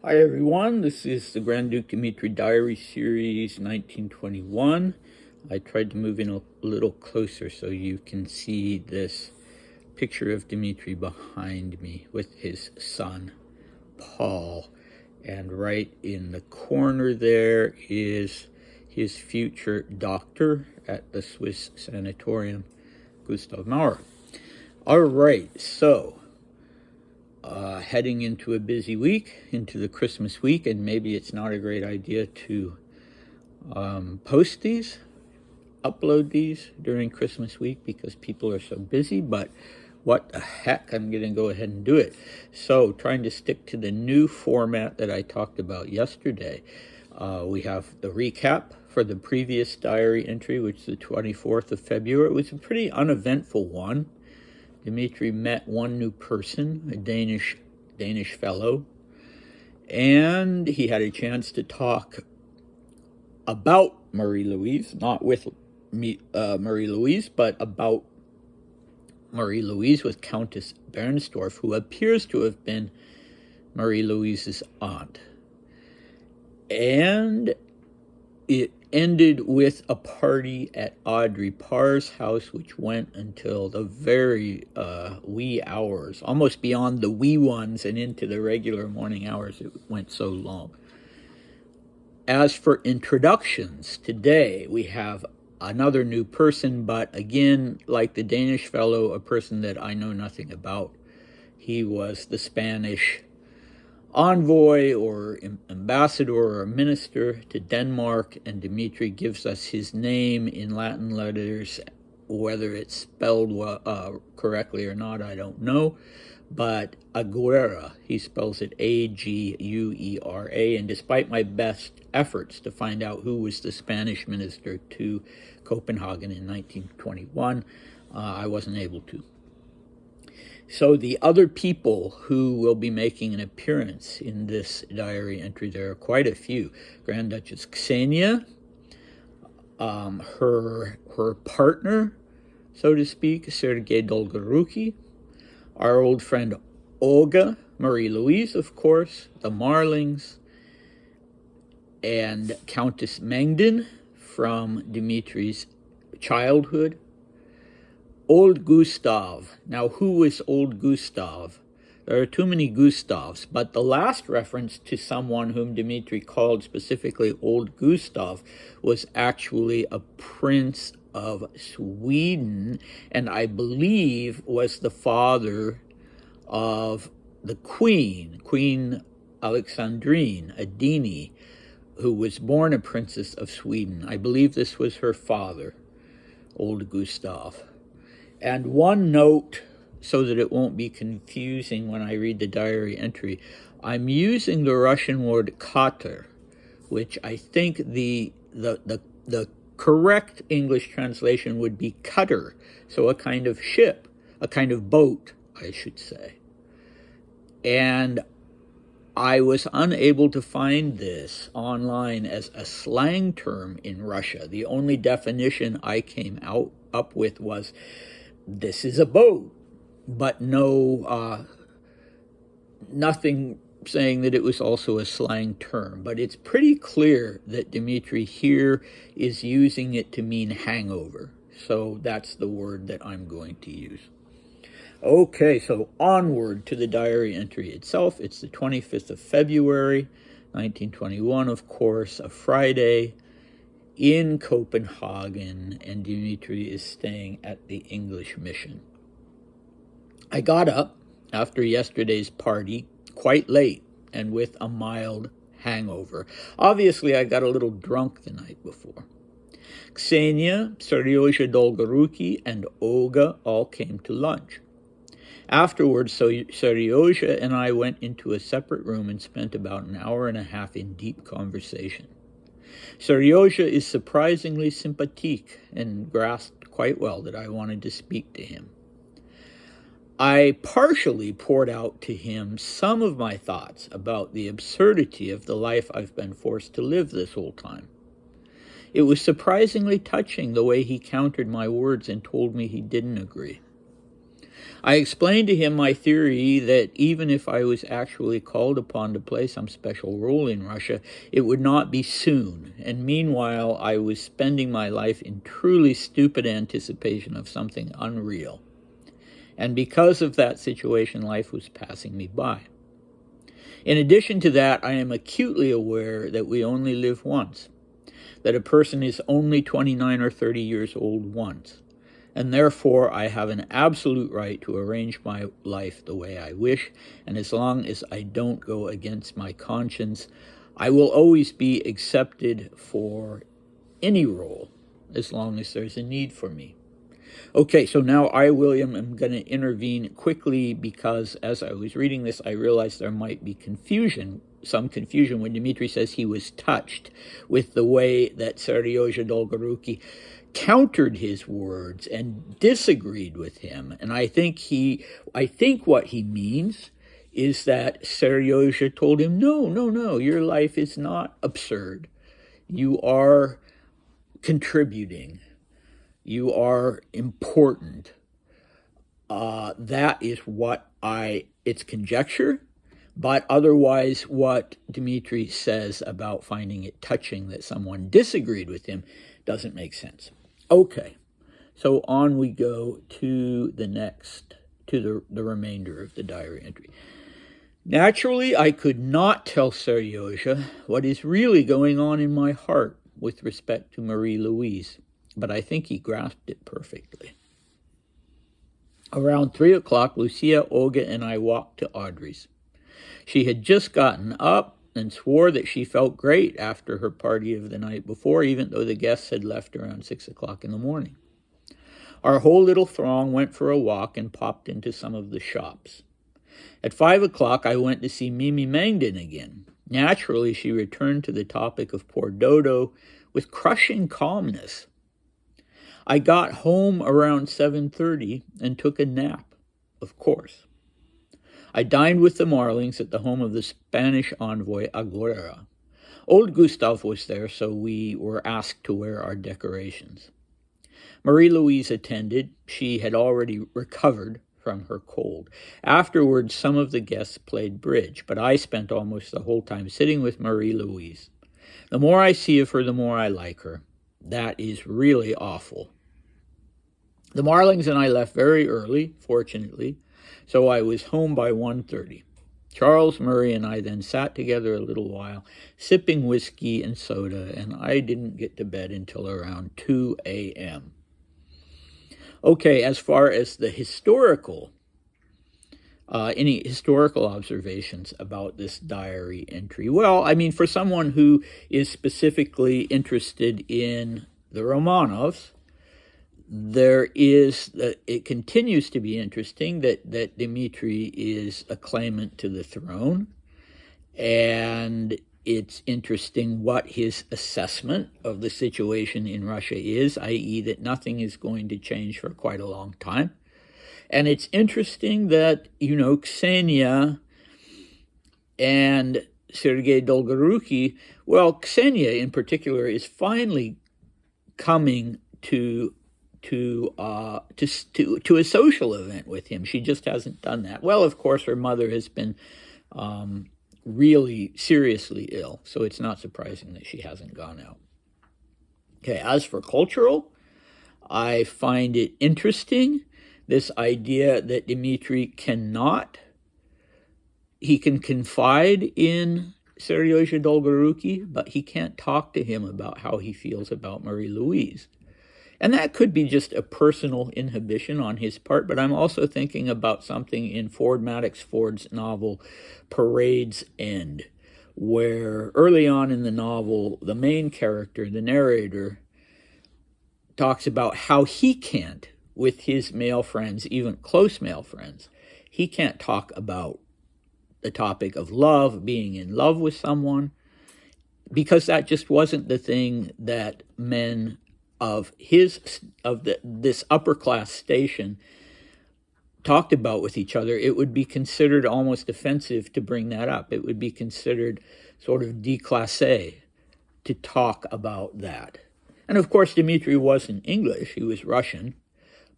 Hi everyone, this is the Grand Duke Dmitri Diary Series 1921. I tried to move in a little closer so you can see this picture of Dmitri behind me with his son, Paul. And right in the corner there is his future doctor at the Swiss sanatorium, Gustav Maurer. All right, so heading into a busy week, into the Christmas week, and maybe it's not a great idea to post these, upload these during Christmas week because people are so busy, but what the heck, I'm going to go ahead and do it. So trying to stick to the new format that I talked about yesterday. We have the recap for the previous diary entry, which is the 24th of February. It was a pretty uneventful one. Dmitri met one new person, a Danish fellow, and he had a chance to talk about Marie-Louise, not with Marie-Louise, but about Marie-Louise with Countess Bernstorff, who appears to have been Marie-Louise's aunt. And it ended with a party at Audrey Parr's house, which went until the very wee hours, almost beyond the wee ones and into the regular morning hours. It went so long. As for introductions, today we have another new person, but again, like the Danish fellow, a person that I know nothing about. He was the Spanish envoy or ambassador or minister to Denmark, and Dmitri gives us his name in Latin letters. Whether it's spelled correctly or not, I don't know, but Aguera, he spells it A-G-U-E-R-A, and despite my best efforts to find out who was the Spanish minister to Copenhagen in 1921, I wasn't able to. So the other people who will be making an appearance in this diary entry, there are quite a few. Grand Duchess Ksenia, her partner, so to speak, Sergei Dolgoruki, our old friend Olga, Marie-Louise, of course, the Marlings, and Countess Mengden from Dmitri's childhood. Old Gustav. Now, who was Old Gustav? There are too many Gustavs, but the last reference to someone whom Dmitri called specifically Old Gustav was actually a prince of Sweden, and I believe was the father of the Queen Alexandrine, Adini, who was born a princess of Sweden. I believe this was her father, Old Gustav. And one note, so that it won't be confusing when I read the diary entry, I'm using the Russian word kater, which I think the correct English translation would be cutter, so a kind of ship, a kind of boat, I should say. And I was unable to find this online as a slang term in Russia. The only definition I came up with was, this is a boat, but nothing saying that it was also a slang term. But it's pretty clear that Dmitri here is using it to mean hangover. So that's the word that I'm going to use. Okay, so onward to the diary entry itself. It's the 25th of February, 1921, of course, a Friday, in Copenhagen, and Dmitri is staying at the English mission. I got up after yesterday's party quite late and with a mild hangover. Obviously, I got a little drunk the night before. Ksenia, Seryoja Dolgoruki, and Olga all came to lunch. Afterwards, Seryoja and I went into a separate room and spent about an hour and a half in deep conversation. Seryoja is surprisingly sympathetic and grasped quite well that I wanted to speak to him. I partially poured out to him some of my thoughts about the absurdity of the life I've been forced to live this whole time. It was surprisingly touching the way he countered my words and told me he didn't agree. I explained to him my theory that even if I was actually called upon to play some special role in Russia, it would not be soon. And meanwhile, I was spending my life in truly stupid anticipation of something unreal. And because of that situation, life was passing me by. In addition to that, I am acutely aware that we only live once, that a person is only 29 or 30 years old once, and therefore I have an absolute right to arrange my life the way I wish, and as long as I don't go against my conscience, I will always be accepted for any role, as long as there's a need for me. Okay, so now I, William, am going to intervene quickly because as I was reading this, I realized there might be some confusion when Dmitri says he was touched with the way that Seryoja Dolgoruki countered his words and disagreed with him. And I think what he means is that Seryoja told him, no, your life is not absurd. You are contributing. You are important. That is it's conjecture, but otherwise what Dmitri says about finding it touching that someone disagreed with him doesn't make sense. Okay, so on we go to the remainder of the diary entry. Naturally, I could not tell Seryoja what is really going on in my heart with respect to Marie-Louise, but I think he grasped it perfectly. Around 3 o'clock, Lucia, Olga, and I walked to Audrey's. She had just gotten up and swore that she felt great after her party of the night before, even though the guests had left around 6 o'clock in the morning. Our whole little throng went for a walk and popped into some of the shops. At 5 o'clock, I went to see Mimi Mangdon again. Naturally, she returned to the topic of poor Dodo with crushing calmness. I got home around 7:30 and took a nap, of course. I dined with the Marlings at the home of the Spanish envoy Aguilera. Old Gustav was there, so we were asked to wear our decorations. Marie-Louise attended. She had already recovered from her cold. Afterwards, some of the guests played bridge, but I spent almost the whole time sitting with Marie-Louise. The more I see of her, the more I like her. That is really awful. The Marlings and I left very early, fortunately, so I was home by 1:30. Charles Murray and I then sat together a little while, sipping whiskey and soda, and I didn't get to bed until around 2 a.m. Okay, as far as the any historical observations about this diary entry? Well, I mean, for someone who is specifically interested in the Romanovs, it continues to be interesting that Dmitri is a claimant to the throne, and it's interesting what his assessment of the situation in Russia is, i.e. that nothing is going to change for quite a long time. And it's interesting that, Ksenia and Sergei Dolgoruki, well, Ksenia in particular is finally coming to a social event with him. She just hasn't done that. Well, of course, her mother has been really seriously ill, so it's not surprising that she hasn't gone out. Okay, as for cultural, I find it interesting, this idea that Dmitri can confide in Seryoja Dolgoruki, but he can't talk to him about how he feels about Marie-Louise. And that could be just a personal inhibition on his part, but I'm also thinking about something in Maddox Ford's novel Parade's End, where early on in the novel, the main character, the narrator, talks about how he can't, with his male friends, even close male friends, he can't talk about the topic of love, being in love with someone, because that just wasn't the thing that men of this upper class station talked about with each other. It would be considered almost offensive to bring that up. It would be considered sort of déclassé to talk about that. And of course, Dmitri wasn't English, he was Russian,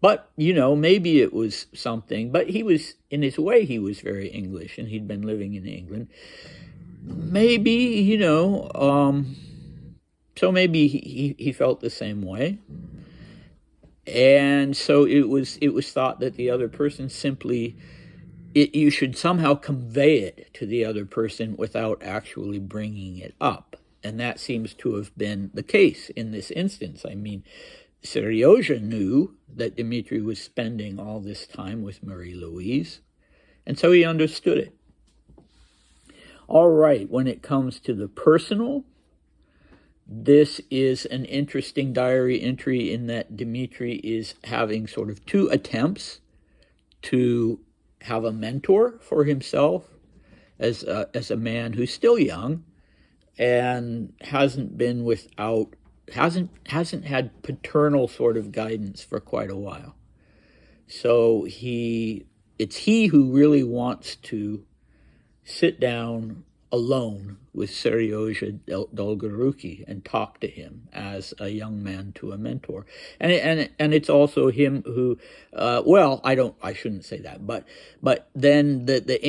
But, maybe it was something, but he was, in his way, he was very English, and he'd been living in England. Maybe, so maybe he felt the same way. And so it was thought that the other person simply, you should somehow convey it to the other person without actually bringing it up. And that seems to have been the case in this instance. I mean, Seryozha knew that Dmitri was spending all this time with Marie-Louise, and so he understood it. All right, when it comes to the personal, this is an interesting diary entry in that Dmitri is having sort of two attempts to have a mentor for himself as a man who's still young and hasn't had paternal sort of guidance for quite a while. So it's he who really wants to sit down alone with Seryozha Dolgoruki and talk to him as a young man to a mentor. And it's also him who, I shouldn't say that, but then the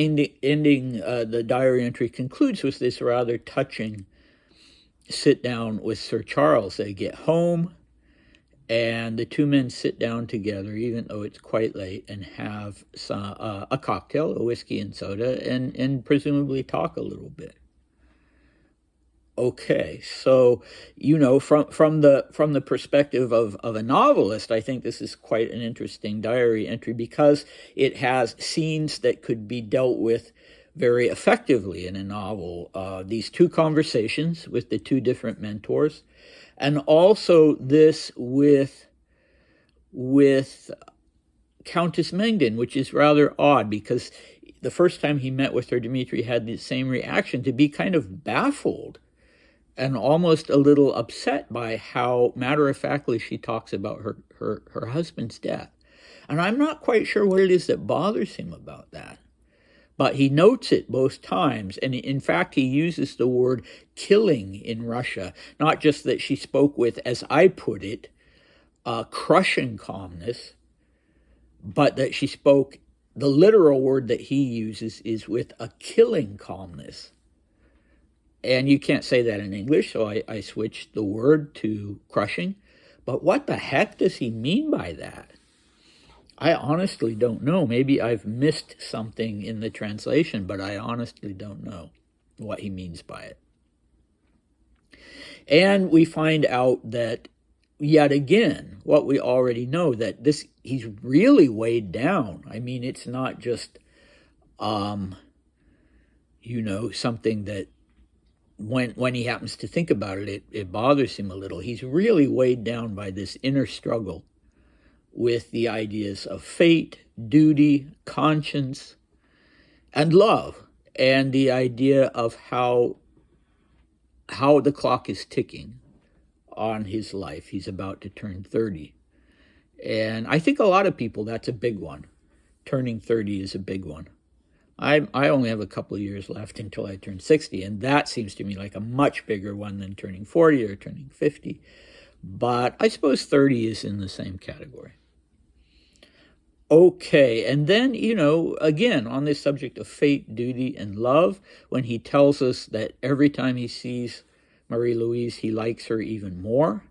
ending, the diary entry concludes with this rather touching sit down with Sir Charles. They get home, and the two men sit down together, even though it's quite late, and have a cocktail, a whiskey and soda, and presumably talk a little bit. Okay, so from the perspective of a novelist, I think this is quite an interesting diary entry because it has scenes that could be dealt with very effectively in a novel. These two conversations with the two different mentors, and also this with Countess Mengden, which is rather odd because the first time he met with her, Dmitri had the same reaction, to be kind of baffled and almost a little upset by how matter-of-factly she talks about her husband's death. And I'm not quite sure what it is that bothers him about that. But he notes it both times, and in fact he uses the word killing in Russia, not just that she spoke with, as I put it, crushing calmness, but that she spoke, the literal word that he uses is with a killing calmness. And you can't say that in English, so I switched the word to crushing. But what the heck does he mean by that? I honestly don't know. Maybe I've missed something in the translation, but I honestly don't know what he means by it. And we find out that, yet again, what we already know, that he's really weighed down. I mean, it's not just, something that when he happens to think about it, it bothers him a little. He's really weighed down by this inner struggle with the ideas of fate, duty, conscience, and love, and the idea of how the clock is ticking on his life. He's about to turn 30. And I think a lot of people, that's a big one. Turning 30 is a big one. I only have a couple of years left until I turn 60, and that seems to me like a much bigger one than turning 40 or turning 50. But I suppose 30 is in the same category. Okay, and then, again, on this subject of fate, duty, and love, when he tells us that every time he sees Marie-Louise, he likes her even more.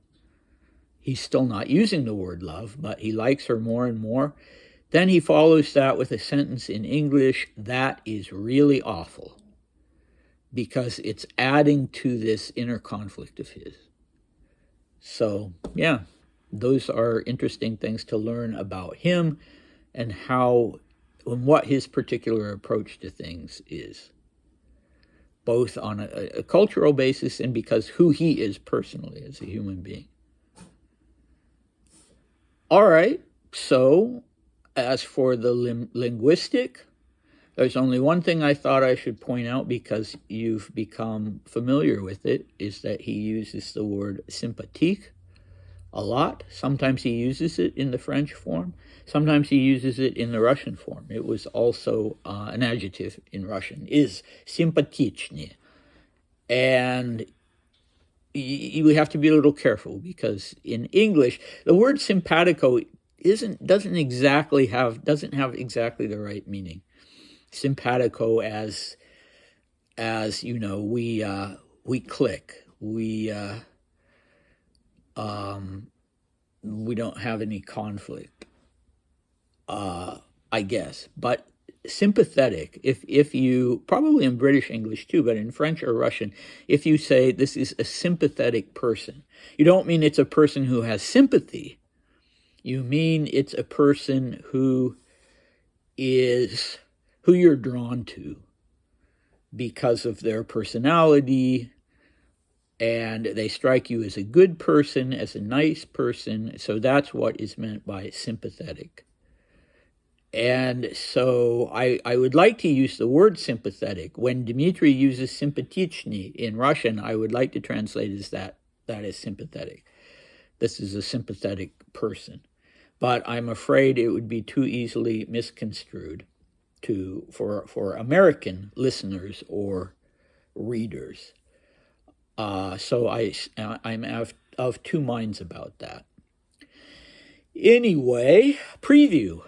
He's still not using the word love, but he likes her more and more. Then he follows that with a sentence in English that is really awful because it's adding to this inner conflict of his. So, yeah, those are interesting things to learn about him and what his particular approach to things is, both on a cultural basis and because who he is personally as a human being. All right, so as for the linguistic, there's only one thing I thought I should point out because you've become familiar with it, is that he uses the word sympathique a lot. Sometimes he uses it in the French form. Sometimes he uses it in the Russian form. It was also an adjective in Russian, is sympatичнее. And you have to be a little careful because in English, the word simpatico doesn't have exactly the right meaning. Simpatico as we click, we don't have any conflict, I guess. But sympathetic, if you, probably in British English too, but in French or Russian, if you say this is a sympathetic person, you don't mean it's a person who has sympathy. You mean it's a person who you're drawn to because of their personality, and they strike you as a good person, as a nice person. So that's what is meant by sympathetic. And so I would like to use the word sympathetic. When Dmitri uses sympatichny in Russian, I would like to translate as that is sympathetic. This is a sympathetic person. But I'm afraid it would be too easily misconstrued for American listeners or readers. So I'm of two minds about that. Anyway, preview.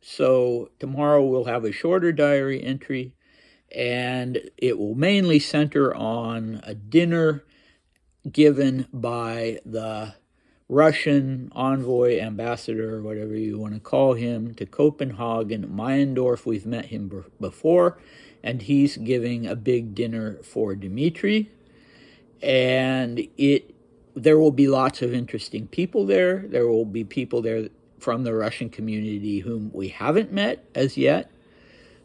So tomorrow we'll have a shorter diary entry, and it will mainly center on a dinner given by the Russian envoy, ambassador, whatever you want to call him, to Copenhagen. Meyendorff, we've met him before, and he's giving a big dinner for Dmitri. And there will be lots of interesting people there. There will be people there from the Russian community whom we haven't met as yet,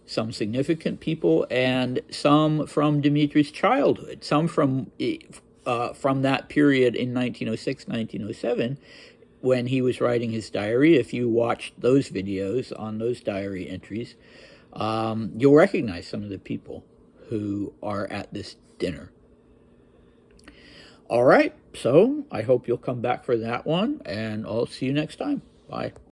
some significant people, and some from Dmitri's childhood, some from that period in 1906, 1907, when he was writing his diary. If you watched those videos on those diary entries, you'll recognize some of the people who are at this dinner. All right, so I hope you'll come back for that one, and I'll see you next time. Bye.